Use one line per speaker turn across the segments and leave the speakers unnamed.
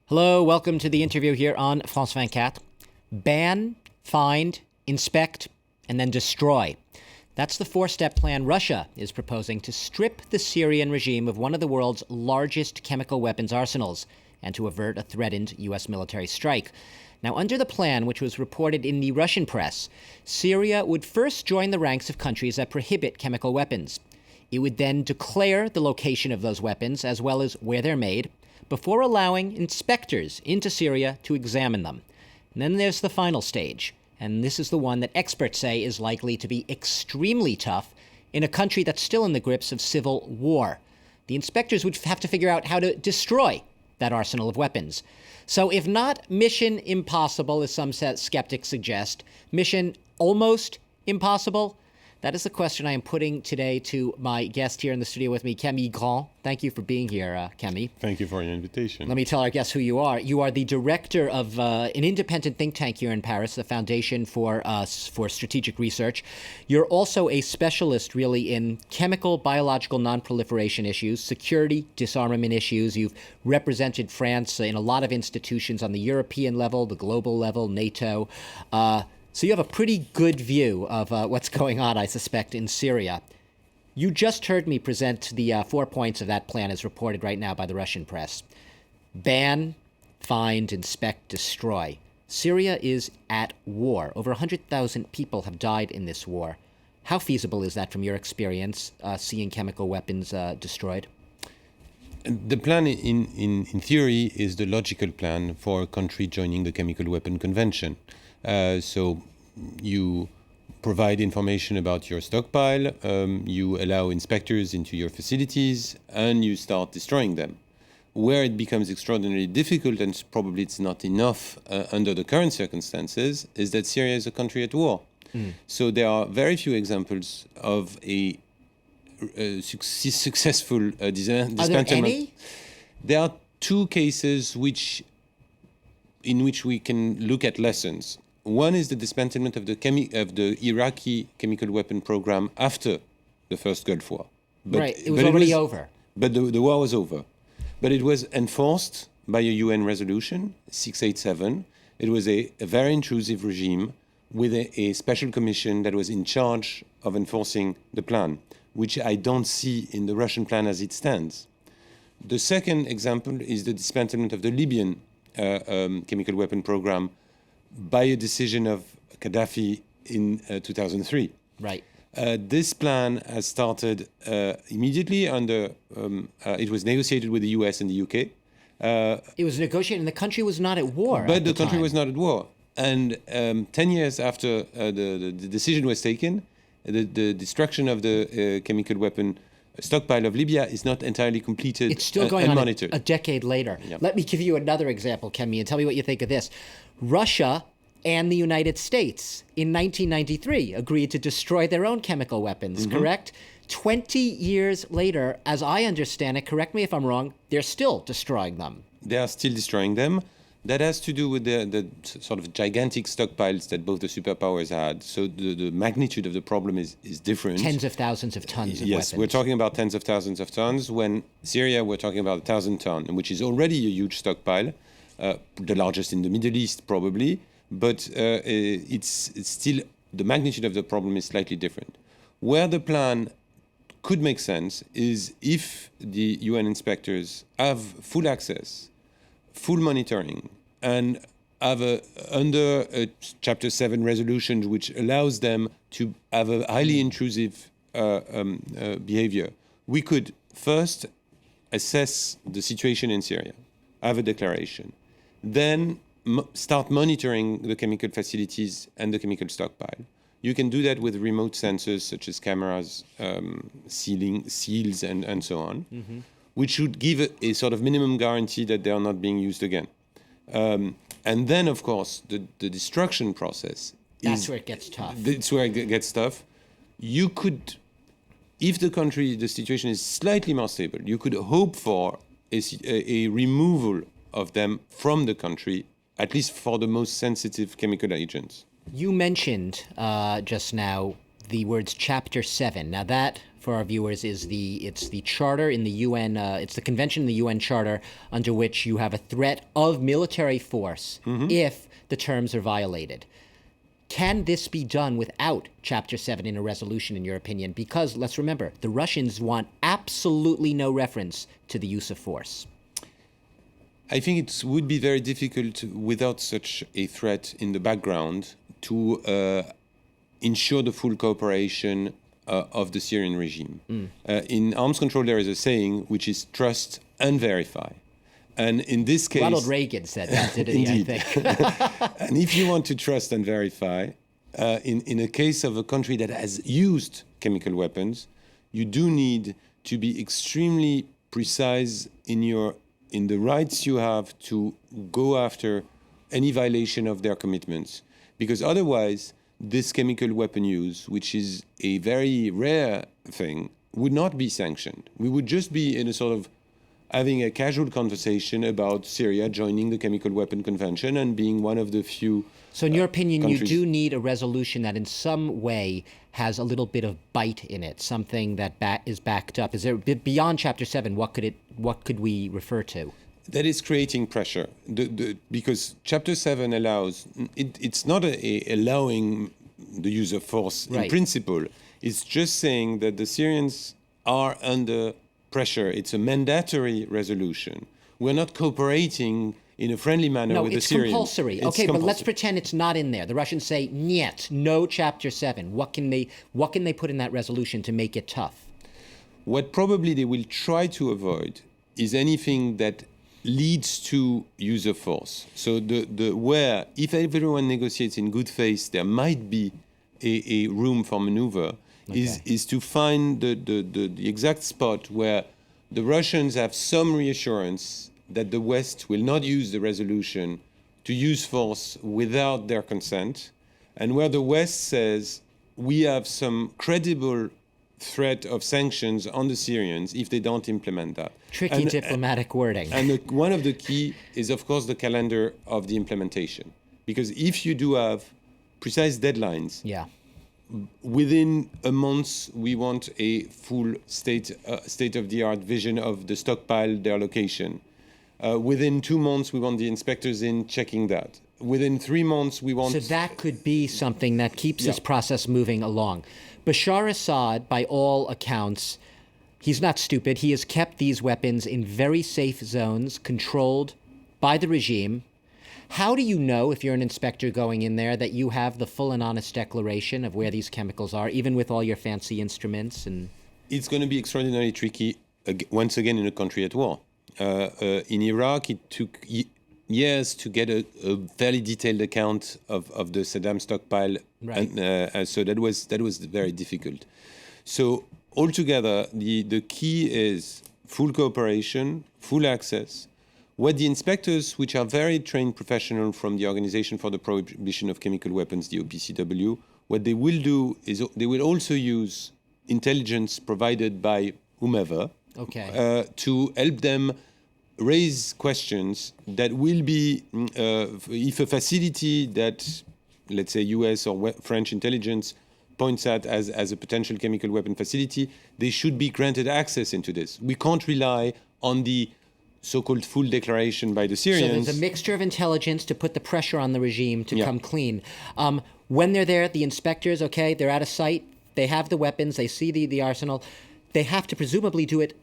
Hello, welcome to the interview here on France 24. Ban, find, inspect, and then destroy. That's the four-step plan Russia is proposing to strip the Syrian regime of one of the world's largest chemical weapons arsenals and to avert a threatened U.S. military strike. Now, under the plan, which was reported in the Russian press, Syria would first join the ranks of countries that prohibit chemical weapons. It would then declare the location of those weapons as well as where they're made before allowing inspectors into Syria to examine them. And then there's the final stage, and this is the one that experts say is likely to be extremely tough in a country that's still in the grips of civil war. The inspectors would have to figure out how to destroy that arsenal of weapons. So if not mission impossible, as some skeptics suggest, mission almost impossible, that is the question I am putting today to my guest here in the studio with me, Camille Grand. Thank you for being here, Camille.
Thank you for your invitation.
Let me tell our guests who you are. You are the director of an independent think tank here in Paris, the Foundation for Strategic Research. You're also a specialist, really, in chemical, biological non-proliferation issues, security, disarmament issues. You've represented France in a lot of institutions on the European level, the global level, NATO. So you have a pretty good view of what's going on, I suspect, in Syria. You just heard me present the 4 points of that plan as reported right now by the Russian press. Ban, find, inspect, destroy. Syria is at war. Over 100,000 people have died in this war. How feasible is that from your experience, seeing chemical weapons destroyed?
The plan in theory is the logical plan for a country joining the Chemical Weapon Convention. So you provide information about your stockpile, you allow inspectors into your facilities, and you start destroying them. Where it becomes extraordinarily difficult, and probably it's not enough under the current circumstances, is that Syria is a country at war. So there are very few examples of a successful dismantlement.
Are there any?
There are two cases in which we can look at lessons. One is the dismantlement of the Iraqi chemical weapon program after the first Gulf War.
Right, it was already over.
But the war was over. But it was enforced by a UN resolution, 687. It was a very intrusive regime with a special commission that was in charge of enforcing the plan, which I don't see in the Russian plan as it stands. The second example is the dismantlement of the Libyan chemical weapon program by a decision of Gaddafi in 2003.
Right.
This plan has started immediately under, it was negotiated with the US and the UK.
It was negotiated and the country was not at war.
But the country was not at war. And 10 years after the decision was taken, the destruction of the chemical weapon stockpile of Libya is not entirely completed.
It's still going on
monitored.
A decade later.
Yeah.
Let me give you another example, Camille, and tell me what you think of this. Russia and the United States in 1993 agreed to destroy their own chemical weapons, correct? 20 years later, as I understand it, correct me if I'm wrong, they're still destroying them.
They are still destroying them. That has to do with the sort of gigantic stockpiles that both the superpowers had. So the magnitude of the problem is different.
Tens of thousands of tons of weapons.
Yes, we're talking about tens of thousands of tons. When Syria, we're talking about 1,000 tons, which is already a huge stockpile, the largest in the Middle East probably. But it's still, the magnitude of the problem is slightly different. Where the plan could make sense is if the UN inspectors have full access, full monitoring, and have under a Chapter 7 resolution which allows them to have a highly intrusive behavior. We could first assess the situation in Syria, have a declaration, then start monitoring the chemical facilities and the chemical stockpile. You can do that with remote sensors such as cameras, seals, and so on, which should give a sort of minimum guarantee that they are not being used again. And then, of course, the destruction process
That's where it gets tough.
That's where it gets tough. You could, if the situation is slightly more stable, you could hope for a removal of them from the country, at least for the most sensitive chemical agents.
You mentioned just now the words Chapter 7. Now that, for our viewers, is the charter in the UN, it's the convention in the UN Charter under which you have a threat of military force if the terms are violated. Can this be done without Chapter 7 in a resolution, in your opinion? Because, let's remember, the Russians want absolutely no reference to the use of force.
I think it would be very difficult without such a threat in the background to ensure the full cooperation of the Syrian regime. In arms control, there is a saying which is trust and verify. And in this case...
Ronald Reagan said that, didn't he, I think?
And if you want to trust and verify, in a case of a country that has used chemical weapons, you do need to be extremely precise in the rights you have to go after any violation of their commitments. Because otherwise, this chemical weapon use, which is a very rare thing, would not be sanctioned. We would just be in a sort of having a casual conversation about Syria joining the Chemical Weapon Convention and being one of the few
So in your opinion,
countries.
You do need a resolution that in some way has a little bit of bite in it, something that is backed up. Is there, beyond Chapter 7, what could we refer to?
That is creating pressure. Because Chapter 7 allows, it's not allowing the use of force in principle. It's just saying that the Syrians are under pressure. It's a mandatory resolution. We're not cooperating in a friendly manner with the Syrians.
No, it's compulsory. Okay, but let's pretend it's not in there. The Russians say, "Niet, no Chapter 7." What can they put in that resolution to make it tough?
What probably they will try to avoid is anything that leads to use of force. So where if everyone negotiates in good faith, there might be a room for maneuver. Is to find the exact spot where the Russians have some reassurance that the West will not use the resolution to use force without their consent, and where the West says we have some credible threat of sanctions on the Syrians if they don't implement that.
Tricky diplomatic wording.
And one of the key is, of course, the calendar of the implementation. Because if you do have precise deadlines, within a month, we want a full state-of-the-art vision of the stockpile, their location. Within 2 months, we want the inspectors in checking that. Within 3 months, we want...
So that could be something that keeps this process moving along. Bashar Assad, by all accounts, he's not stupid. He has kept these weapons in very safe zones, controlled by the regime. How do you know, if you're an inspector going in there, that you have the full and honest declaration of where these chemicals are, even with all your fancy instruments? And
it's going to be extraordinarily tricky, once again, in a country at war. In Iraq, it took years to get a fairly detailed account of the Saddam stockpile, and so that was very difficult. So altogether, the key is full cooperation, full access. What the inspectors, which are very trained professionals from the Organization for the Prohibition of Chemical Weapons, the OPCW, what they will do is they will also use intelligence provided by whomever to help them raise questions that will be, if a facility that, let's say, US or French intelligence points at as a potential chemical weapon facility, they should be granted access into this. We can't rely on the so-called full declaration by the Syrians.
So there's a mixture of intelligence to put the pressure on the regime to come clean. When they're there, the inspectors, they're at a site, they have the weapons, they see the arsenal. They have to presumably do it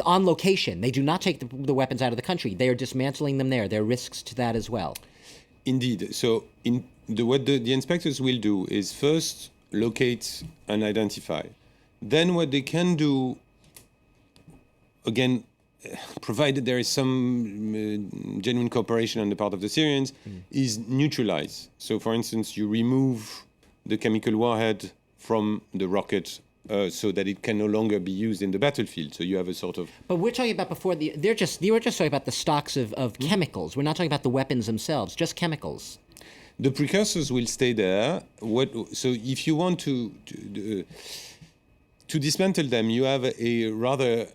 on location. They do not take the weapons out of the country. They are dismantling them there. There are risks to that as well.
Indeed. So what the inspectors will do is first locate and identify. Then what they can do, again, provided there is some genuine cooperation on the part of the Syrians, is neutralize. So, for instance, you remove the chemical warhead from the rocket so that it can no longer be used in the battlefield. So you have a sort of...
But we're talking about before, you were just talking about the stocks of chemicals. We're not talking about the weapons themselves, just chemicals.
The precursors will stay there. So if you want to dismantle them, you have a rather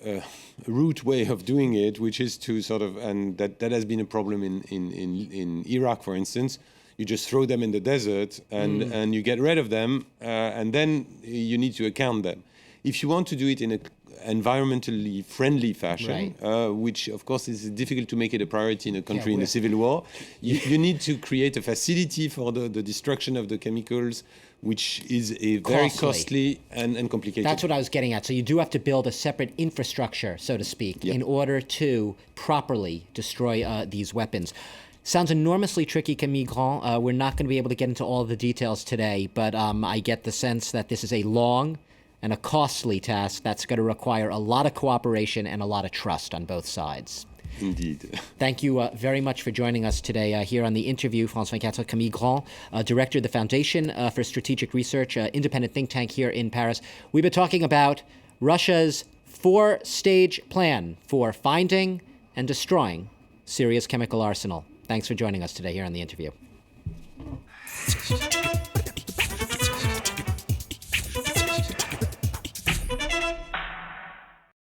rude way of doing it, which is to sort of, and that has been a problem in Iraq, for instance, you just throw them in the desert and you get rid of them, and then you need to account them. If you want to do it in an environmentally friendly fashion, which of course is difficult to make it a priority in a country in a civil war, you need to create a facility for the destruction of the chemicals, which is a very costly and complicated.
That's what I was getting at. So you do have to build a separate infrastructure, so to speak, in order to properly destroy these weapons. Sounds enormously tricky, Camille Grand. We're not going to be able to get into all the details today, but I get the sense that this is a long and a costly task that's going to require a lot of cooperation and a lot of trust on both sides.
Indeed.
Thank you very much for joining us today here on the interview. France 24, Camille Grand, Director of the Foundation for Strategic Research, independent think tank here in Paris. We've been talking about Russia's 4-stage plan for finding and destroying Syria's chemical arsenal. Thanks for joining us today here on the interview.